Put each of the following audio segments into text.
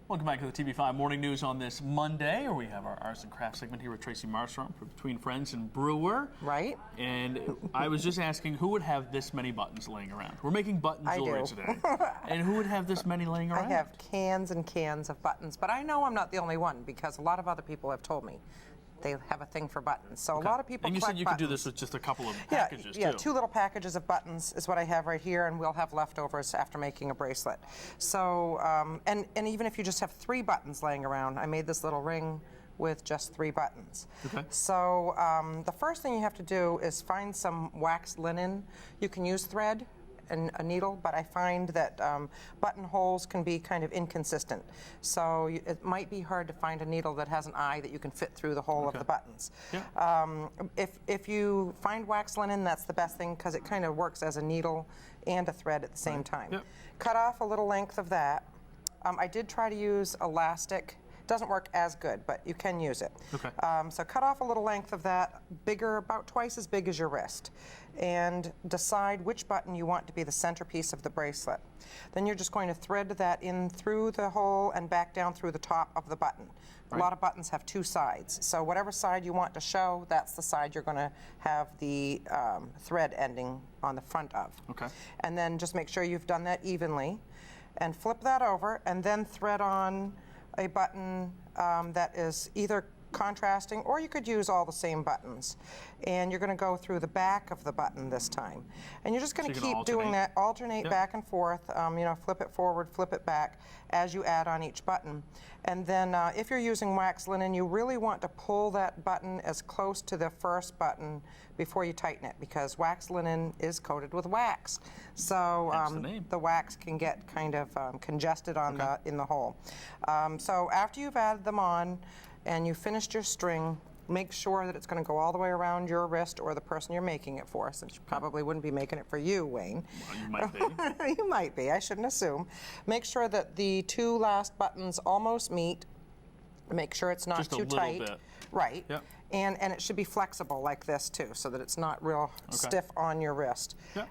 Welcome back to the TV5 Morning News on this Monday, where we have our Arts and Crafts segment here with Tracy Marstrom for Between Friends and Brewer. Right. And I was just asking, who would have this many buttons laying around? We're making button jewelry today. And who would have this many laying around? I have cans and cans of buttons, but I know I'm not the only one because a lot of other people have told me they have a thing for buttons. So a lot of people And you collect said you buttons. could do this with just a couple of packages, yeah, too. 2 little packages of buttons is what I have right here, and we'll have leftovers after making a bracelet. So, and even if you just have 3 buttons laying around, I made this little ring with just 3 buttons. Okay. So the first thing you have to do is find some waxed linen. You can use thread and a needle, but I find that buttonholes can be kind of inconsistent. So it might be hard to find a needle that has an eye that you can fit through the hole of the buttons. Yeah. If you find wax linen, that's the best thing because it kind of works as a needle and a thread at the same time. Yep. Cut off a little length of that. I did try to use elastic. Doesn't work as good, but you can use it. Okay. So cut off a little length of that, bigger, about twice as big as your wrist, and decide which button you want to be the centerpiece of the bracelet. Then you're just going to thread that in through the hole and back down through the top of the button. Right. A lot of buttons have 2 sides, so whatever side you want to show, that's the side you're going to have the thread ending on the front of. Okay. And then just make sure you've done that evenly, and flip that over, and then thread on a button that is either contrasting, or you could use all the same buttons. And you're going to go through the back of the button this time. And you're just going to keep doing that, alternate back and forth, you know, flip it forward, flip it back as you add on each button. And then if you're using wax linen, you really want to pull that button as close to the first button before you tighten it, because wax linen is coated with wax. So the wax can get kind of congested on in the hole. So after you've added them on and you finished your string, make sure that it's going to go all the way around your wrist or the person you're making it for, since you probably wouldn't be making it for you, Wayne. Well, you might be. You might be. I shouldn't assume. Make sure that the 2 last buttons almost meet. Make sure it's not just too a little tight. Bit. Right. Yep. And it should be flexible like this too, so that it's not real stiff on your wrist. Yep.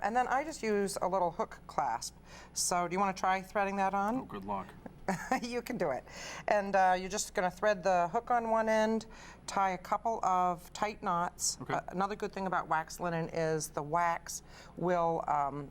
And then I just use a little hook clasp. So do you want to try threading that on? Oh, good luck. You can do it. And you're just going to thread the hook on one end, tie a couple of tight knots. Okay. Another good thing about wax linen is the wax will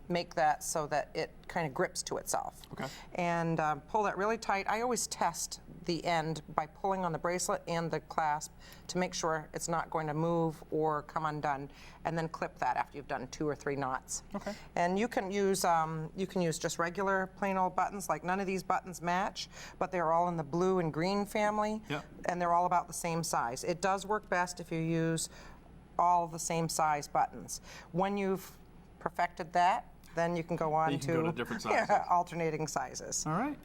make that so that it kind of grips to itself. Okay. And pull that really tight. I always test the end by pulling on the bracelet and the clasp to make sure it's not going to move or come undone, and then clip that after you've done 2 or 3 knots. Okay. And you can use just regular plain old buttons. Like, none of these buttons match, but they're all in the blue and green family. Yep. And they're all about the same size. It does work best if you use all the same size buttons. When you've perfected that, then you can go on to different sizes. Alternating sizes. All right.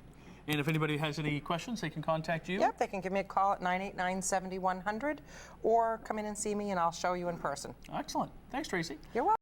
And if anybody has any questions, they can contact you? Yep, they can give me a call at 989-7100 or come in and see me and I'll show you in person. Excellent. Thanks, Tracy. You're welcome.